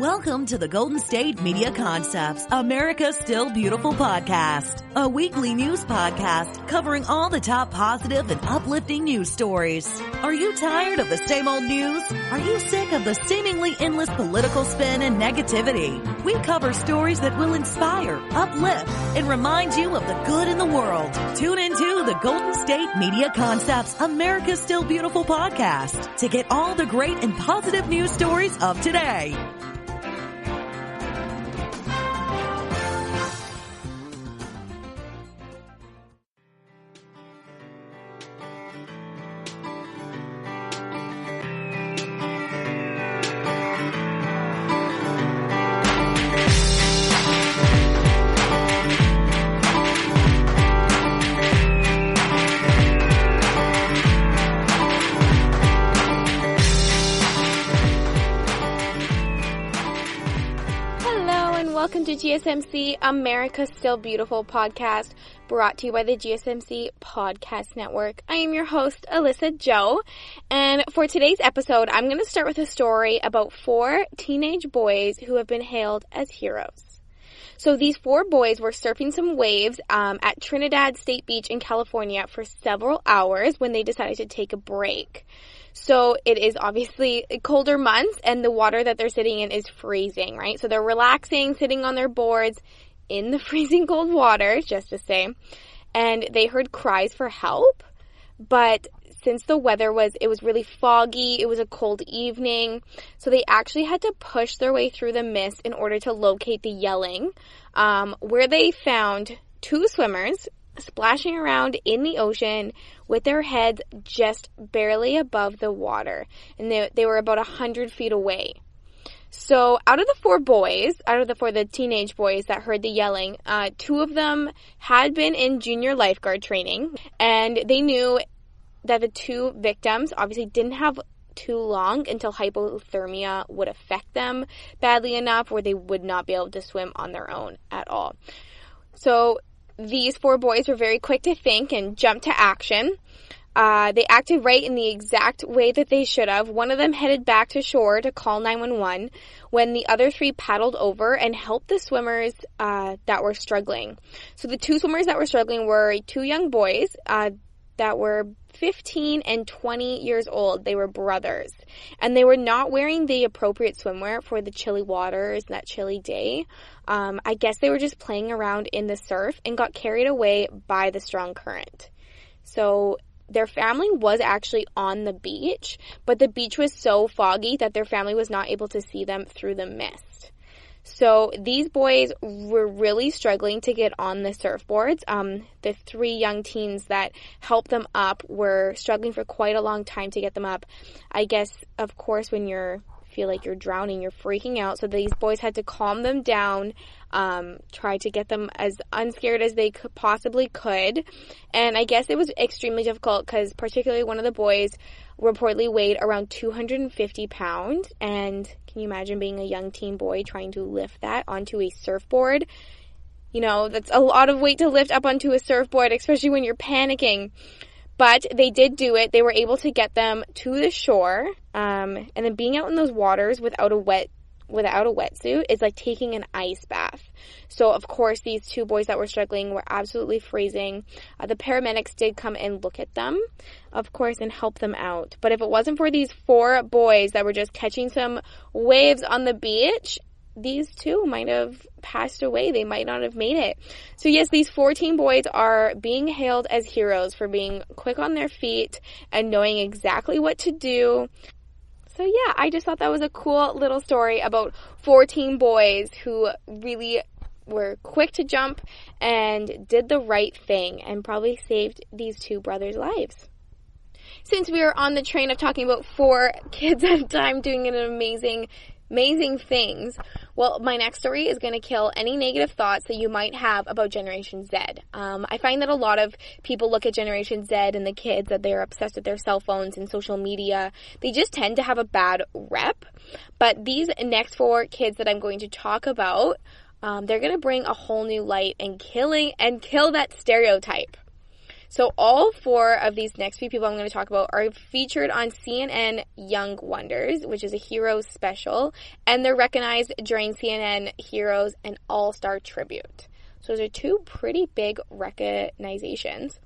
Welcome to the Golden State Media Concepts, America's Still Beautiful podcast, a weekly news podcast covering all the top positive and uplifting news stories. Are you tired of the same old news? Are you sick of the seemingly endless political spin and negativity? We cover stories that will inspire, uplift, and remind you of the good in the world. Tune into the Golden State Media Concepts, America's Still Beautiful podcast to get all the great and positive news stories of today. Welcome to GSMC, America's Still Beautiful podcast, brought to you by the GSMC Podcast Network. I am your host, Alyssa Jo, and for today's episode, I'm going to start with a story about 4 teenage boys who have been hailed as heroes. So these 4 boys were surfing some waves at Trinidad State Beach in California for several hours when they decided to take a break. So it is obviously colder months and the water that they're sitting in is freezing, right? So they're relaxing, sitting on their boards in the freezing cold water, just to say. And they heard cries for help. But since the weather was really foggy, it was a cold evening. So they actually had to push their way through the mist in order to locate the yelling, where they found 2 swimmers splashing around in the ocean with their heads just barely above the water. And they were about 100 feet away. So out of the teenage boys that heard the yelling, 2 of them had been in junior lifeguard training. And they knew that the 2 victims obviously didn't have too long until hypothermia would affect them badly enough where they would not be able to swim on their own at all. So these 4 boys were very quick to think and jump to action. They acted right in the exact way that they should have. One of them headed back to shore to call 911 when the other 3 paddled over and helped the swimmers that were struggling. So the 2 swimmers that were struggling were 2 young boys that were 15 and 20 years old. They were brothers. And they were not wearing the appropriate swimwear for the chilly waters that chilly day. I guess they were just playing around in the surf and got carried away by the strong current. So their family was actually on the beach, but the beach was so foggy that their family was not able to see them through the mist. So these boys were really struggling to get on the surfboards. The 3 young teens that helped them up were struggling for quite a long time to get them up. I guess, of course, when you feel like you're drowning, you're freaking out. So these boys had to calm them down, try to get them as unscared as they possibly could. And I guess it was extremely difficult because particularly one of the boys reportedly weighed around 250 pounds. And can you imagine being a young teen boy trying to lift that onto a surfboard? You know, that's a lot of weight to lift up onto a surfboard, especially when you're panicking. But they did do it. They were able to get them to the shore. And then being out in those waters without a wetsuit is like taking an ice bath. So, of course, these 2 boys that were struggling were absolutely freezing. The paramedics did come and look at them, of course, and help them out. But if it wasn't for these 4 boys that were just catching some waves on the beach, these 2 might have passed away. They might not have made it. So yes, these 14 boys are being hailed as heroes for being quick on their feet and knowing exactly what to do. So yeah, I just thought that was a cool little story about 14 boys who really were quick to jump and did the right thing and probably saved these 2 brothers' lives. Since we are on the train of talking about 4 kids at a time doing an amazing things, well, my next story is going to kill any negative thoughts that you might have about Generation Z. I find that a lot of people look at Generation Z and the kids that they're obsessed with their cell phones and social media. They just tend to have a bad rep. But these next 4 kids that I'm going to talk about, they're going to bring a whole new light and kill that stereotype. So all 4 of these next few people I'm going to talk about are featured on CNN Young Wonders, which is a Heroes special, and they're recognized during CNN Heroes and All-Star Tribute. So those are 2 pretty big recognizations.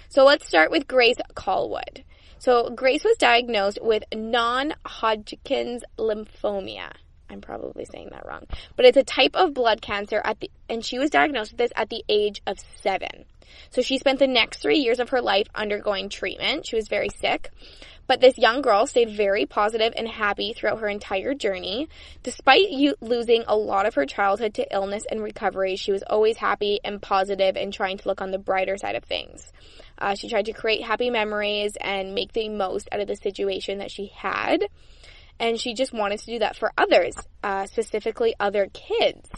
So let's start with Grace Callwood. So Grace was diagnosed with non-Hodgkin's lymphoma. I'm probably saying that wrong. But it's a type of blood cancer and she was diagnosed with this at the age of 7. So she spent the next 3 years of her life undergoing treatment. She was very sick. But this young girl stayed very positive and happy throughout her entire journey. Despite losing a lot of her childhood to illness and recovery, she was always happy and positive and trying to look on the brighter side of things. She tried to create happy memories and make the most out of the situation that she had. And she just wanted to do that for others, specifically other kids.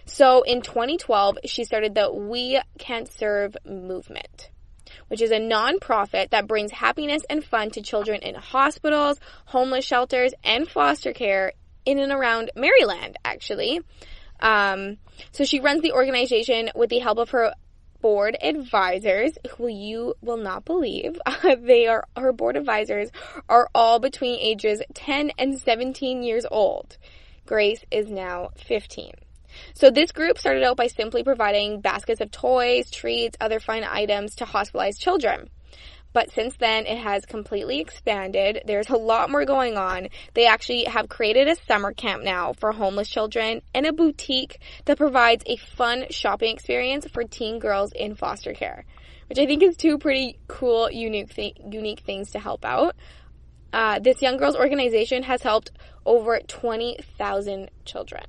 So in 2012, she started the We Can Serve movement, which is a nonprofit that brings happiness and fun to children in hospitals, homeless shelters, and foster care in and around Maryland, actually. So she runs the organization with the help of her board advisors, who you will not believe. Her board advisors are all between ages 10 and 17 years old. Grace is now 15. So this group started out by simply providing baskets of toys, treats, other fun items to hospitalized children. But since then, it has completely expanded. There's a lot more going on. They actually have created a summer camp now for homeless children and a boutique that provides a fun shopping experience for teen girls in foster care, which I think is 2 pretty cool, unique things to help out. This young girls organization has helped over 20,000 children.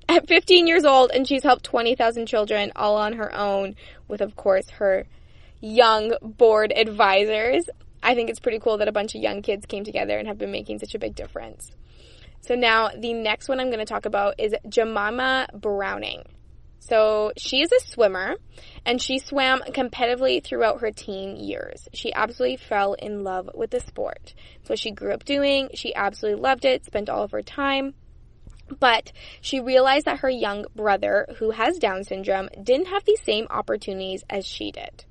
At 15 years old, and she's helped 20,000 children all on her own with, of course, her young board advisors. I think it's pretty cool that a bunch of young kids came together and have been making such a big difference. So now the next one I'm going to talk about is Jemima Browning. So she is a swimmer, and she swam competitively throughout her teen years. She absolutely fell in love with the sport. It's what she grew up doing. She absolutely loved it, spent all of her time. But she realized that her young brother, who has Down syndrome, didn't have the same opportunities as she did.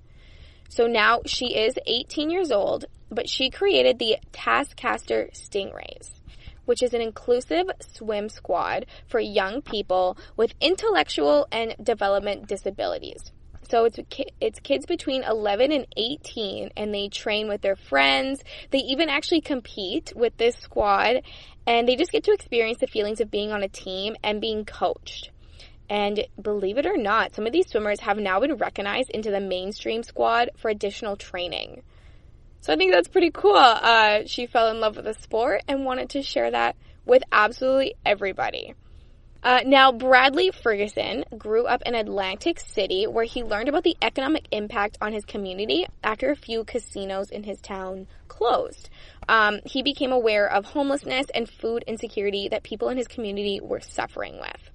So now she is 18 years old, but she created the Taskcaster Stingrays, which is an inclusive swim squad for young people with intellectual and development disabilities. So it's kids between 11 and 18, and they train with their friends. They even actually compete with this squad, and they just get to experience the feelings of being on a team and being coached. And believe it or not, some of these swimmers have now been recognized into the mainstream squad for additional training. So I think that's pretty cool. She fell in love with the sport and wanted to share that with absolutely everybody. Now, Bradley Ferguson grew up in Atlantic City, where he learned about the economic impact on his community after a few casinos in his town closed. He became aware of homelessness and food insecurity that people in his community were suffering with.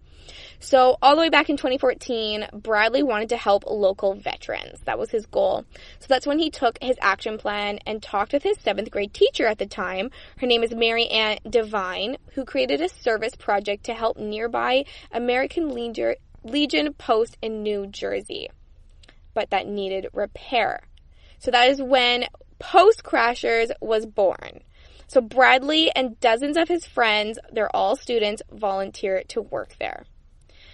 So all the way back in 2014, Bradley wanted to help local veterans. That was his goal. So that's when he took his action plan and talked with his 7th grade teacher at the time. Her name is Mary Ann Devine, who created a service project to help nearby American Legion post in New Jersey, but that needed repair. So that is when Post Crashers was born. So Bradley and dozens of his friends, they're all students, volunteer to work there.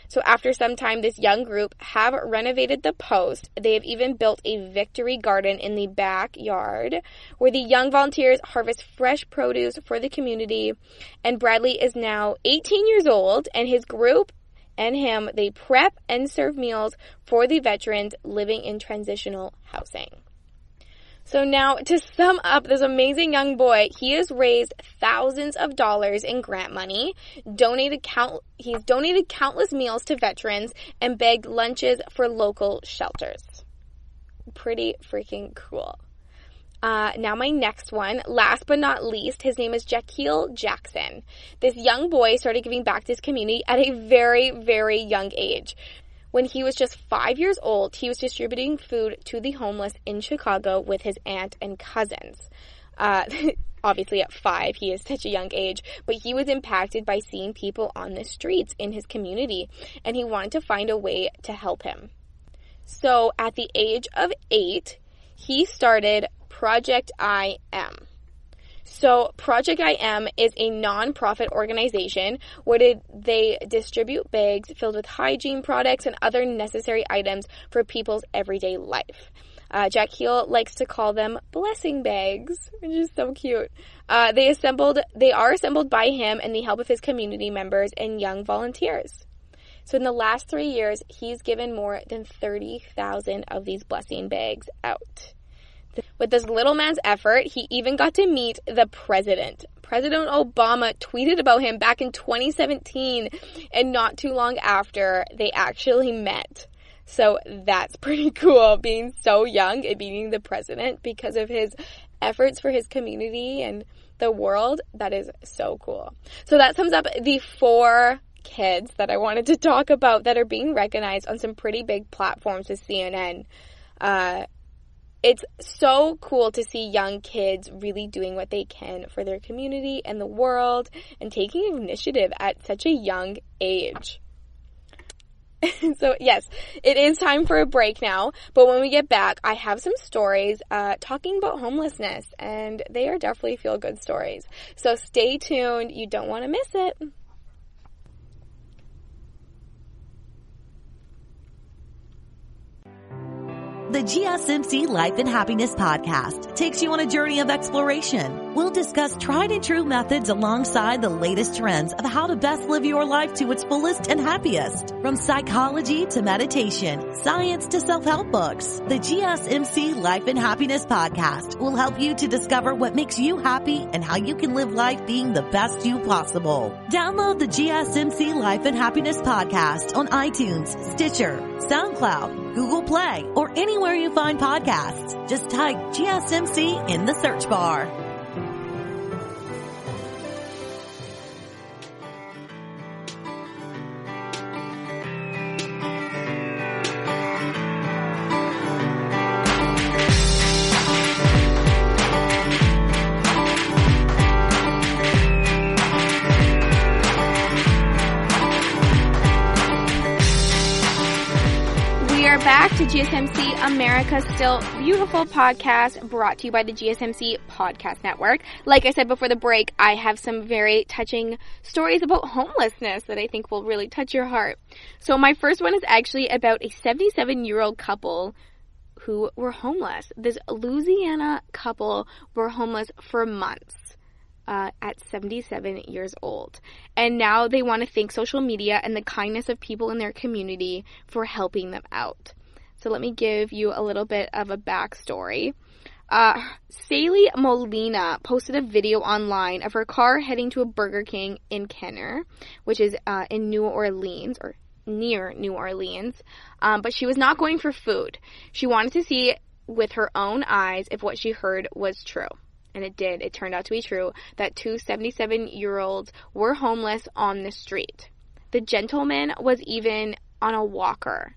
So after some time, this young group have renovated the post. They have even built a victory garden in the backyard where the young volunteers harvest fresh produce for the community. And Bradley is now 18 years old, and his group and him, they prep and serve meals for the veterans living in transitional housing. So now, to sum up this amazing young boy, he has raised thousands of dollars in grant money, he's donated countless meals to veterans, and begged lunches for local shelters. Pretty freaking cool. Now my next one, last but not least, his name is Jaquil Jackson. This young boy started giving back to his community at a very, very young age. When he was just 5 years old, he was distributing food to the homeless in Chicago with his aunt and cousins. Obviously at 5, he is such a young age, but he was impacted by seeing people on the streets in his community, and he wanted to find a way to help him. So at the age of 8, he started Project I Am. So Project I Am is a non-profit organization where they distribute bags filled with hygiene products and other necessary items for people's everyday life. Jack Heel likes to call them blessing bags, which is so cute. They are assembled by him and the help of his community members and young volunteers. So in the last 3 years, he's given more than 30,000 of these blessing bags out. With this little man's effort, he even got to meet the president. President Obama tweeted about him back in 2017, and not too long after, they actually met. So that's pretty cool, being so young and meeting the president because of his efforts for his community and the world. That is so cool. So that sums up the 4 kids that I wanted to talk about that are being recognized on some pretty big platforms with CNN. It's so cool to see young kids really doing what they can for their community and the world and taking initiative at such a young age. So yes, it is time for a break now, but when we get back, I have some stories talking about homelessness, and they are definitely feel-good stories. So stay tuned, you don't want to miss it. The GSMC Life and Happiness Podcast takes you on a journey of exploration. We'll discuss tried and true methods alongside the latest trends of how to best live your life to its fullest and happiest. From psychology to meditation, science to self-help books, the GSMC Life and Happiness Podcast will help you to discover what makes you happy and how you can live life being the best you possible. Download the GSMC Life and Happiness Podcast on iTunes, Stitcher, SoundCloud, Google Play, or anywhere you find podcasts. Just type GSMC in the search bar. Back to GSMC America's Still Beautiful podcast, brought to you by the GSMC Podcast Network. Like I said before the break, I have some very touching stories about homelessness that I think will really touch your heart. So my first one is actually about a 77-year-old couple who were homeless. This Louisiana couple were homeless for months. At 77 years old. And now they want to thank social media and the kindness of people in their community for helping them out. So let me give you a little bit of a backstory. Sally Molina posted a video online of her car heading to a Burger King in Kenner, which is in New Orleans, or near New Orleans. But she was not going for food. She wanted to see with her own eyes if what she heard was true. And it did. It turned out to be true that 2 77-year-olds were homeless on the street. The gentleman was even on a walker.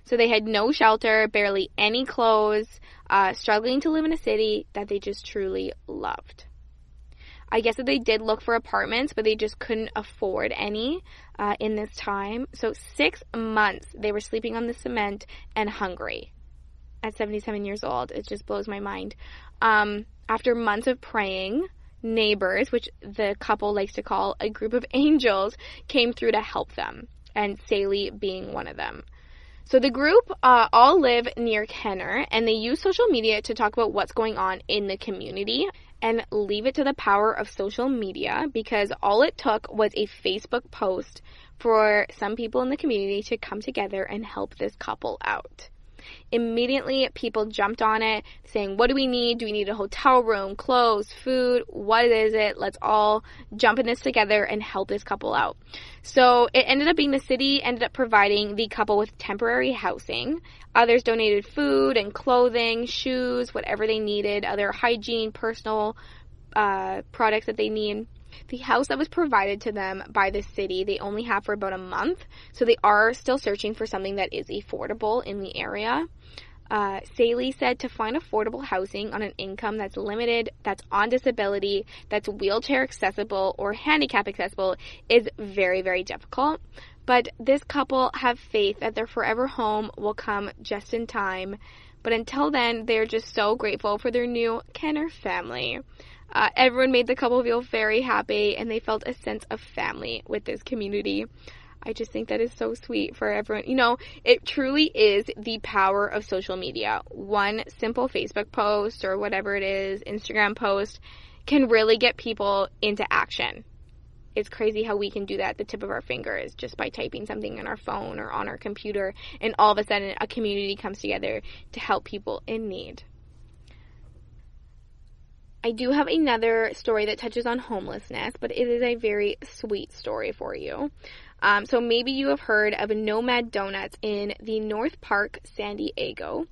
So they had no shelter, barely any clothes, struggling to live in a city that they just truly loved. I guess that they did look for apartments, but they just couldn't afford any in this time. So 6 months they were sleeping on the cement and hungry. At 77 years old, it just blows my mind. After months of praying, neighbors, which the couple likes to call a group of angels, came through to help them, and Sally being one of them. So the group all live near Kenner, and they use social media to talk about what's going on in the community and leave it to the power of social media, because all it took was a Facebook post for some people in the community to come together and help this couple out. Immediately, people jumped on it, saying, what do we need? Do we need a hotel room, clothes, food? What is it? Let's all jump in this together and help this couple out. So it ended up being the city ended up providing the couple with temporary housing. Others donated food and clothing, shoes, whatever they needed, other hygiene, personal products that they need. The house that was provided to them by the city, they only have for about a month, so they are still searching for something that is affordable in the area. Sally said to find affordable housing on an income that's limited, that's on disability, that's wheelchair accessible or handicap accessible is very, very difficult. But this couple have faith that their forever home will come just in time But until then, they're just so grateful for their new Kenner family. Everyone made the couple feel very happy, and they felt a sense of family with this community. I just think that is so sweet for everyone. You know, it truly is the power of social media. One simple Facebook post or whatever it is, Instagram post, can really get people into action. It's crazy how we can do that at the tip of our fingers just by typing something on our phone or on our computer, and all of a sudden a community comes together to help people in need. I do have another story that touches on homelessness, but it is a very sweet story for you. So maybe you have heard of Nomad Donuts in the North Park, San Diego.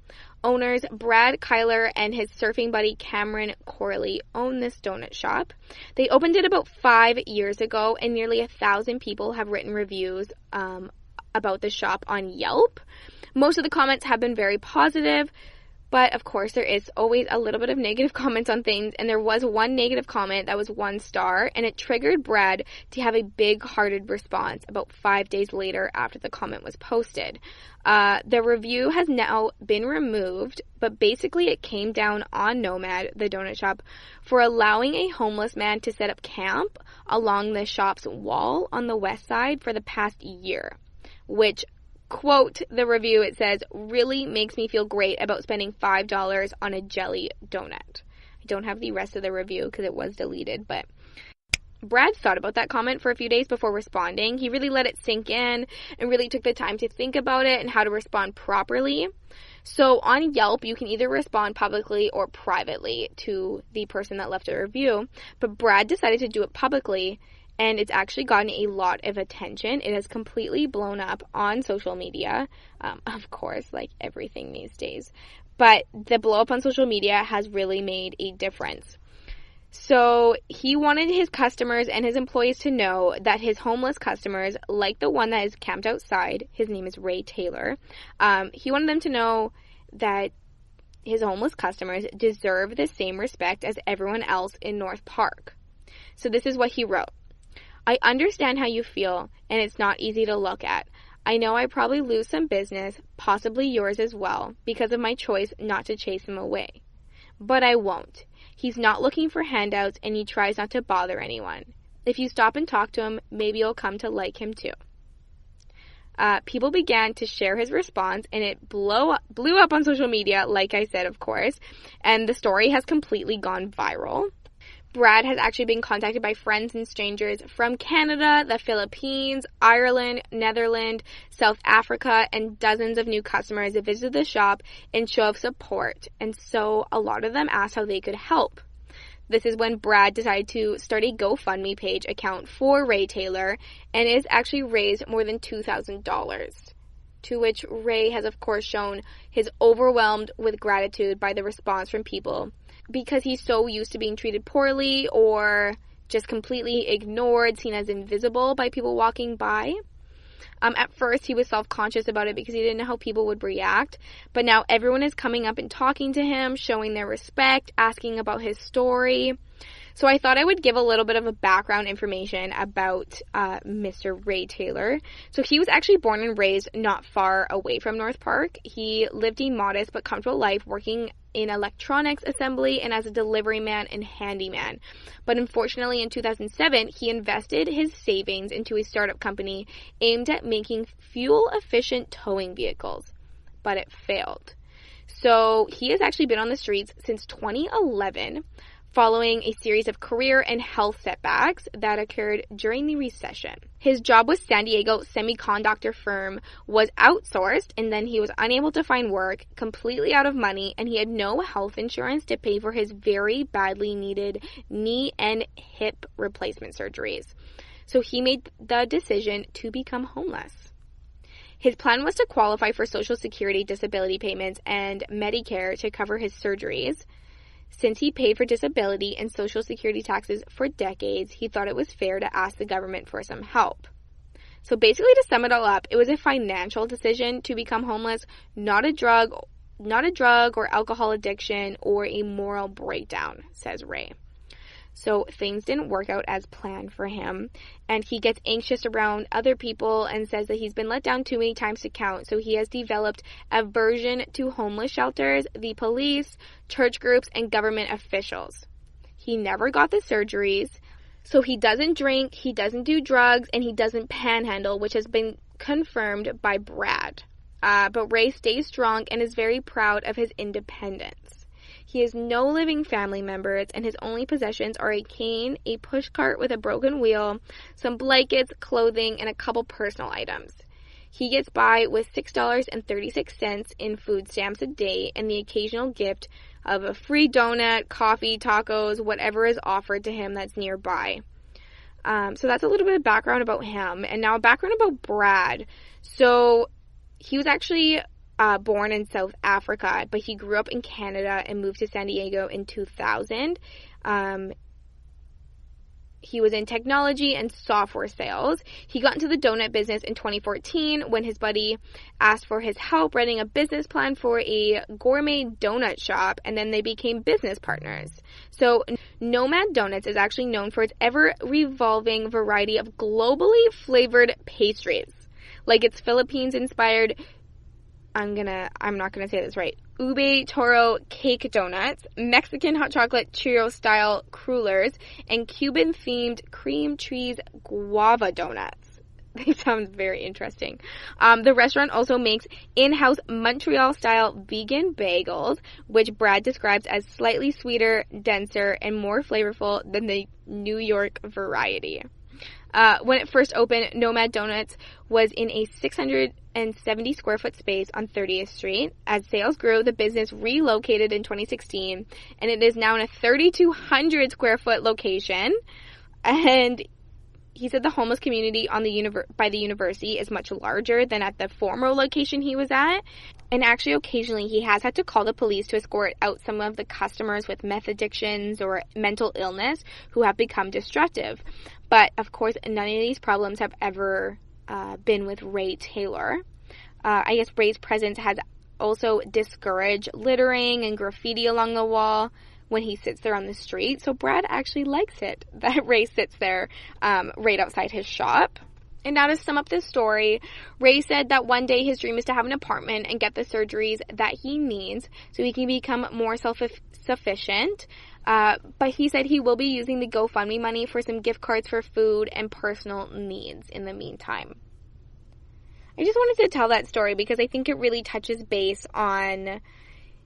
Owners Brad Kyler and his surfing buddy Cameron Corley own this donut shop. They opened it about 5 years ago, and nearly 1,000 people have written reviews about the shop on Yelp. Most of the comments have been very positive, but of course there is always a little bit of negative comments on things, and there was one negative comment that was 1 star, and it triggered Brad to have a big-hearted response about 5 days later after the comment was posted. The review has now been removed, but basically it came down on Nomad, the donut shop, for allowing a homeless man to set up camp along the shop's wall on the west side for the past year, which, quote the review, it says, really makes me feel great about spending $5 on a jelly donut. I don't have the rest of the review because it was deleted, but Brad thought about that comment for a few days before responding. He really let it sink in and really took the time to think about it and how to respond properly. So on Yelp, you can either respond publicly or privately to the person that left a review, but Brad decided to do it publicly, and it's actually gotten a lot of attention. It has completely blown up on social media, of course, like everything these days. But the blow up on social media has really made a difference. So he wanted his customers and his employees to know that his homeless customers, like the one that is camped outside, his name is Ray Taylor, he wanted them to know that his homeless customers deserve the same respect as everyone else in North Park. So this is what he wrote. I understand how you feel, and it's not easy to look at. I know I probably lose some business, possibly yours as well, because of my choice not to chase him away. But I won't. He's not looking for handouts, and he tries not to bother anyone. If you stop and talk to him, maybe you'll come to like him too. People began to share his response, and it blew up on social media, like I said, of course, and the story has completely gone viral. Brad has actually been contacted by friends and strangers from Canada, the Philippines, Ireland, Netherlands, South Africa, and dozens of new customers that visited the shop in show of support. And so a lot of them asked how they could help. This is when Brad decided to start a GoFundMe page account for Ray Taylor, and it has actually raised more than $2,000. To which Ray has, of course, shown his overwhelmed with gratitude by the response from people, because he's so used to being treated poorly or just completely ignored, seen as invisible by people walking by. At first, he was self-conscious about it because he didn't know how people would react, but now everyone is coming up and talking to him, showing their respect, asking about his story. So I thought I would give a little bit of a background information about Mr. Ray Taylor. So he was actually born and raised not far away from North Park. He lived a modest but comfortable life working in electronics assembly and as a delivery man and handyman. But unfortunately, in 2007, he invested his savings into a startup company aimed at making fuel-efficient towing vehicles. But it failed. So he has actually been on the streets since 2011, following a series of career and health setbacks that occurred during the recession. His job with San Diego semiconductor firm was outsourced, and then he was unable to find work, completely out of money, and he had no health insurance to pay for his very badly needed knee and hip replacement surgeries. So he made the decision to become homeless. His plan was to qualify for Social Security disability payments and Medicare to cover his surgeries. Since he paid for disability and Social Security taxes for decades, he thought it was fair to ask the government for some help. So basically, to sum it all up, it was a financial decision to become homeless, not a drug or alcohol addiction or a moral breakdown, says Ray. So things didn't work out as planned for him, and he gets anxious around other people and says that he's been let down too many times to count. So he has developed aversion to homeless shelters, the police, church groups, and government officials. He never got the surgeries, so he doesn't drink, he doesn't do drugs, and he doesn't panhandle, which has been confirmed by Brad. But Ray stays strong and is very proud of his independence. He has no living family members, and his only possessions are a cane, a pushcart with a broken wheel, some blankets, clothing, and a couple personal items. He gets by with $6.36 in food stamps a day and the occasional gift of a free donut, coffee, tacos, whatever is offered to him that's nearby. So that's a little bit of background about him. And now a background about Brad. So he was actually born in South Africa, but he grew up in Canada and moved to San Diego in 2000. He was in technology and software sales. He got into the donut business in 2014 when his buddy asked for his help writing a business plan for a gourmet donut shop, and then they became business partners. So Nomad Donuts is actually known for its ever-revolving variety of globally flavored pastries. Like its Philippines-inspired, I'm not gonna say this right, Ube Toro cake donuts, Mexican hot chocolate Cheerio style crullers, and Cuban themed cream cheese guava donuts. They sound very interesting. The restaurant also makes in-house Montreal style vegan bagels, which Brad describes as slightly sweeter, denser, and more flavorful than the New York variety. When it first opened, Nomad Donuts was in a 670 square foot space on 30th Street. As sales grew, the business relocated in 2016, and it is now in a 3,200 square foot location. And he said the homeless community on by the university is much larger than at the former location he was at. And actually, occasionally, he has had to call the police to escort out some of the customers with meth addictions or mental illness who have become destructive. But, of course, none of these problems have ever been with Ray Taylor. I guess Ray's presence has also discouraged littering and graffiti along the wall when he sits there on the street. So Brad actually likes it that Ray sits there right outside his shop. And now to sum up this story, Ray said that one day his dream is to have an apartment and get the surgeries that he needs so he can become more self-sufficient. But he said he will be using the GoFundMe money for some gift cards for food and personal needs in the meantime. I just wanted to tell that story because I think it really touches base on,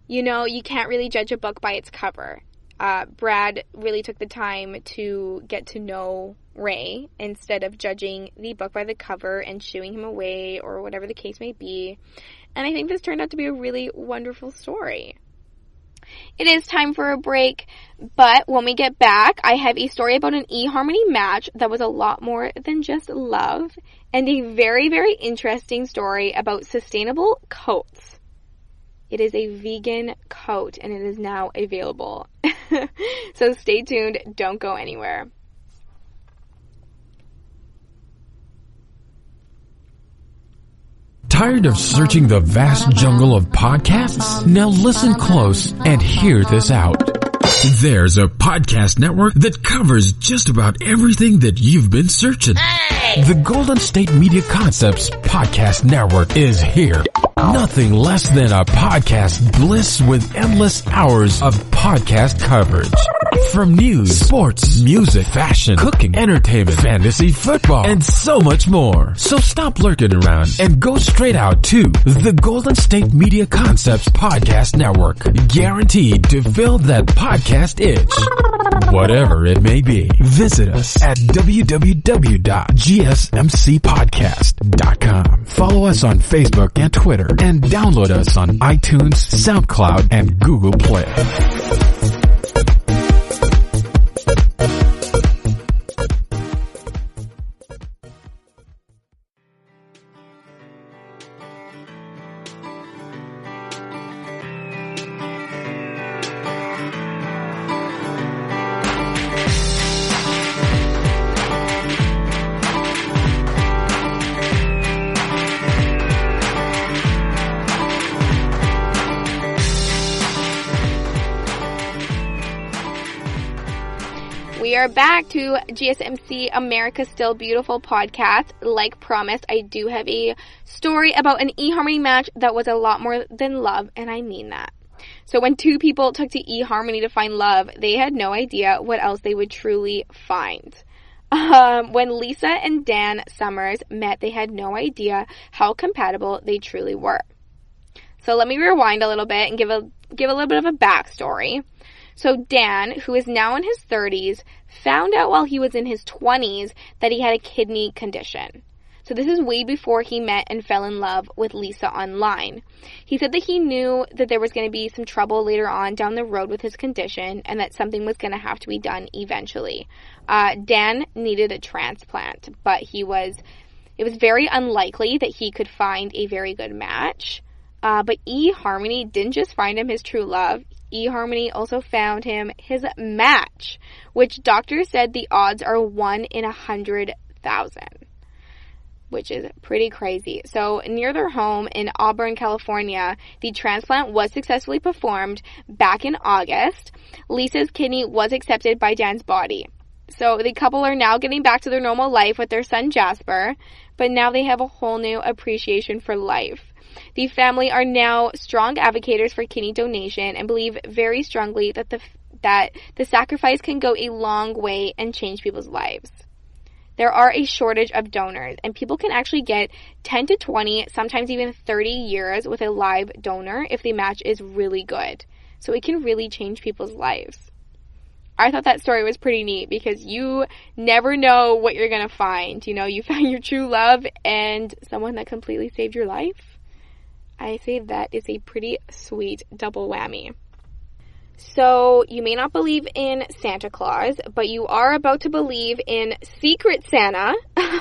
you can't really judge a book by its cover. Brad really took the time to get to know Ray instead of judging the book by the cover and shooing him away or whatever the case may be. And I think this turned out to be a really wonderful story. It is time for a break, but when we get back, I have a story about an eHarmony match that was a lot more than just love, and a very, very interesting story about sustainable coats. It is a vegan coat, and it is now available. So stay tuned. Don't go anywhere. Tired of searching the vast jungle of podcasts? Now listen close and hear this out. There's a podcast network that covers just about everything that you've been searching. Hey! The Golden State Media Concepts Podcast Network is here. Nothing less than a podcast bliss with endless hours of podcast coverage. From news, sports, music, fashion, cooking, entertainment, fantasy, football, and so much more. So stop lurking around and go straight out to the Golden State Media Concepts Podcast Network. Guaranteed to fill that podcast itch. Whatever it may be. Visit us at www.gsmcpodcast.com. Follow us on Facebook and Twitter, and download us on iTunes, SoundCloud, and Google Play. are back to GSMC America Still Beautiful podcast. Like promised, I do have a story about an eHarmony match that was a lot more than love, and I mean that. So when two people took to eHarmony to find love, they had no idea what else they would truly find. When Lisa and Dan Summers met, they had no idea how compatible they truly were. So let me rewind a little bit and give a little bit of a backstory. So Dan, who is now in his 30s, found out while he was in his 20s that he had a kidney condition. So this is way before he met and fell in love with Lisa online. He said that he knew that there was going to be some trouble later on down the road with his condition and that something was going to have to be done eventually. Dan needed a transplant, but it was very unlikely that he could find a very good match. But eHarmony didn't just find him his true love. eHarmony also found him his match, which doctors said the odds are 1 in 100,000. Which is pretty crazy. So near their home in Auburn, California, the transplant was successfully performed back in August. Lisa's kidney was accepted by Dan's body. So the couple are now getting back to their normal life with their son Jasper, but now they have a whole new appreciation for life. The family are now strong advocates for kidney donation and believe very strongly that the sacrifice can go a long way and change people's lives. There are a shortage of donors, and people can actually get 10 to 20, sometimes even 30 years with a live donor if the match is really good. So it can really change people's lives. I thought that story was pretty neat because you never know what you're going to find. You know, you found your true love and someone that completely saved your life. I say that is a pretty sweet double whammy. So, you may not believe in Santa Claus, but you are about to believe in Secret Santa.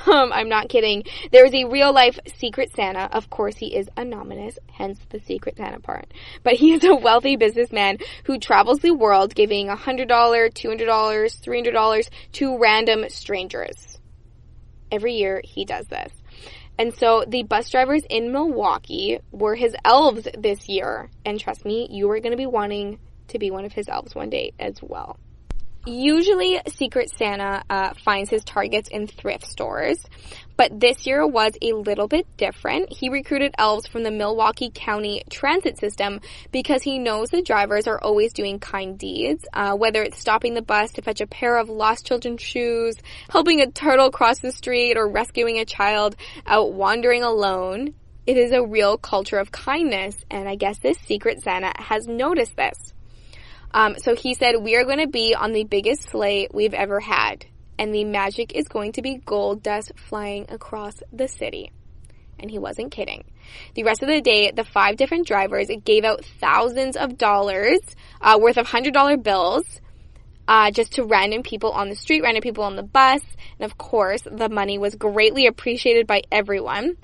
I'm not kidding. There is a real-life Secret Santa. Of course, he is anonymous, hence the Secret Santa part. But he is a wealthy businessman who travels the world giving $100, $200, $300 to random strangers. Every year, he does this. And so the bus drivers in Milwaukee were his elves this year. And trust me, you are going to be wanting to be one of his elves one day as well. Usually, Secret Santa finds his targets in thrift stores, but this year was a little bit different. He recruited elves from the Milwaukee County transit system because he knows the drivers are always doing kind deeds, whether it's stopping the bus to fetch a pair of lost children's shoes, helping a turtle cross the street, or rescuing a child out wandering alone. It is a real culture of kindness, and I guess this Secret Santa has noticed this. So he said, we are going to be on the biggest sleigh we've ever had, and the magic is going to be gold dust flying across the city. And he wasn't kidding. The rest of the day, the 5 different drivers gave out thousands of dollars worth of $100 bills just to random people on the street, random people on the bus. And of course, the money was greatly appreciated by everyone.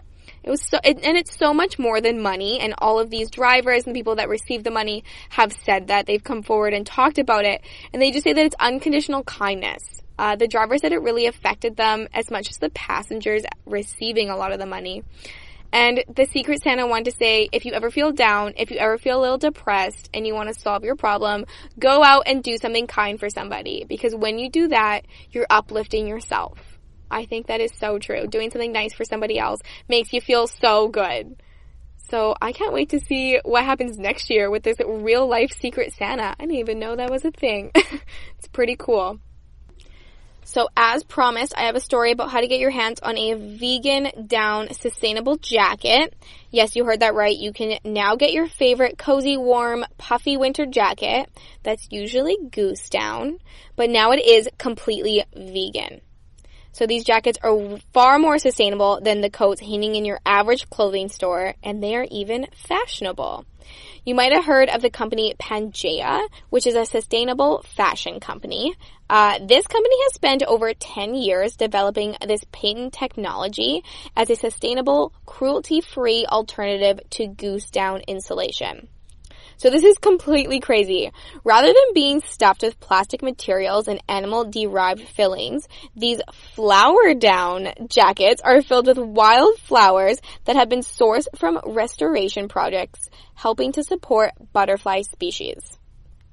It's so much more than money, and all of these drivers and people that receive the money have said that. They've come forward and talked about it, and they just say that it's unconditional kindness. The driver said it really affected them as much as the passengers receiving a lot of the money. And the Secret Santa wanted to say, if you ever feel down, if you ever feel a little depressed and you want to solve your problem, go out and do something kind for somebody, because when you do that, you're uplifting yourself. I think that is so true. Doing something nice for somebody else makes you feel so good. So I can't wait to see what happens next year with this real-life Secret Santa. I didn't even know that was a thing. It's pretty cool. So as promised, I have a story about how to get your hands on a vegan down sustainable jacket. Yes, you heard that right. You can now get your favorite cozy, warm, puffy winter jacket. That's usually goose down, but now it is completely vegan. So these jackets are far more sustainable than the coats hanging in your average clothing store, and they are even fashionable. You might have heard of the company Pangea, which is a sustainable fashion company. This company has spent over 10 years developing this patent technology as a sustainable, cruelty-free alternative to goose down insulation. So this is completely crazy. Rather than being stuffed with plastic materials and animal-derived fillings, these flower down jackets are filled with wild flowers that have been sourced from restoration projects, helping to support butterfly species.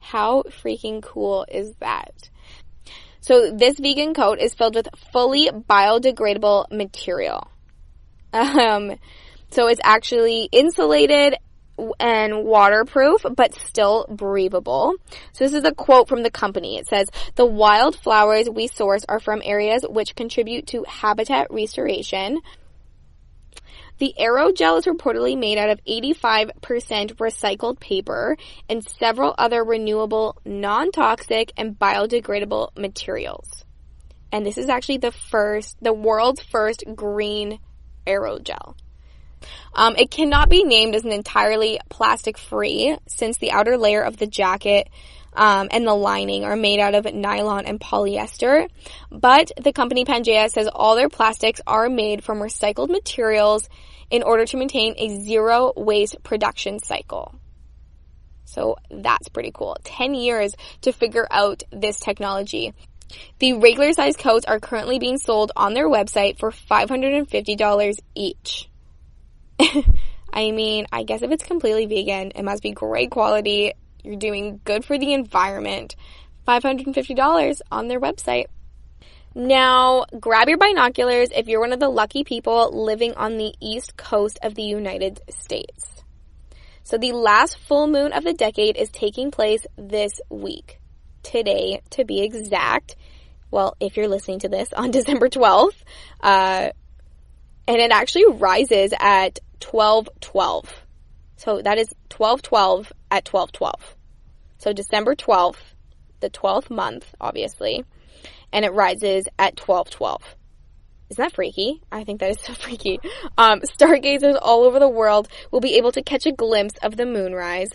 How freaking cool is that? So this vegan coat is filled with fully biodegradable material. So it's actually insulated and waterproof, but still breathable. So this is a quote from the company. It says, "The wildflowers we source are from areas which contribute to habitat restoration. The aerogel is reportedly made out of 85% recycled paper and several other renewable, non-toxic, and biodegradable materials." And this is actually the world's first green aerogel. It cannot be named as an entirely plastic-free, since the outer layer of the jacket and the lining are made out of nylon and polyester. But the company Pangea says all their plastics are made from recycled materials in order to maintain a zero waste production cycle. So that's pretty cool. 10 years to figure out this technology. The regular size coats are currently being sold on their website for $550 each. I mean, I guess if it's completely vegan, it must be great quality. You're doing good for the environment. $550 on their website. Now, grab your binoculars if you're one of the lucky people living on the east coast of the United States. So the last full moon of the decade is taking place this week. Today, to be exact. Well, if you're listening to this on December 12th. And it actually rises at 12:12. So that is 12:12 at 12:12. So December 12th, the 12th month, obviously. And it rises at 12:12. Isn't that freaky? I think that is so freaky. Stargazers all over the world will be able to catch a glimpse of the moonrise.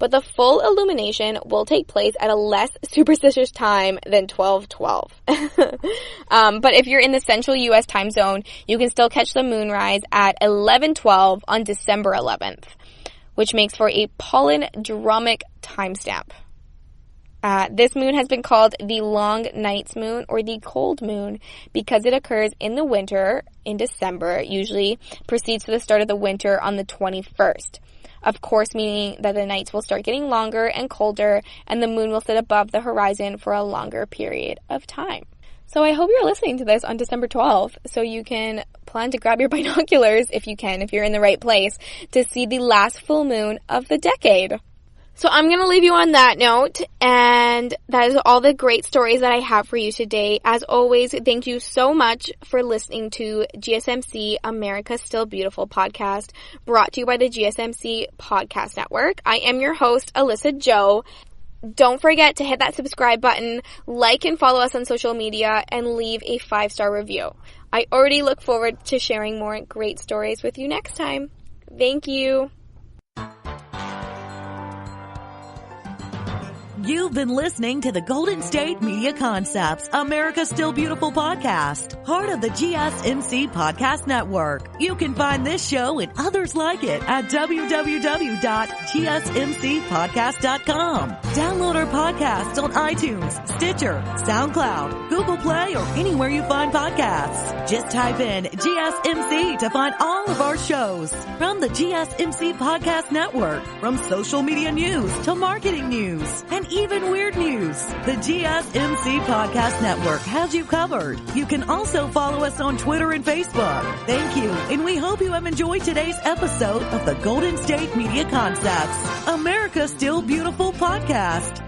But the full illumination will take place at a less superstitious time than 12:12. But if you're in the central U.S. time zone, you can still catch the moonrise at 11:12 on December 11th, which makes for a palindromic timestamp. This moon has been called the long night's moon or the cold moon because it occurs in the winter in December, usually proceeds to the start of the winter on the 21st. Of course, meaning that the nights will start getting longer and colder, and the moon will sit above the horizon for a longer period of time. So I hope you're listening to this on December 12th, so you can plan to grab your binoculars, if you can, if you're in the right place, to see the last full moon of the decade. So I'm going to leave you on that note, and that is all the great stories that I have for you today. As always, thank you so much for listening to GSMC America's Still Beautiful podcast, brought to you by the GSMC Podcast Network. I am your host, Alyssa Jo. Don't forget to hit that subscribe button, like and follow us on social media, and leave a 5-star review. I already look forward to sharing more great stories with you next time. Thank you. You've been listening to the Golden State Media Concepts, America's Still Beautiful podcast, part of the GSMC Podcast Network. You can find this show and others like it at www.gsmcpodcast.com. Download our podcasts on iTunes, Stitcher, SoundCloud, Google Play, or anywhere you find podcasts. Just type in GSMC to find all of our shows. From the GSMC Podcast Network, from social media news to marketing news, and even weird news, the GSMC Podcast Network has you covered. You can also follow us on Twitter and Facebook. Thank you, and we hope you have enjoyed today's episode of the Golden State Media Concepts, America's Still Beautiful podcast.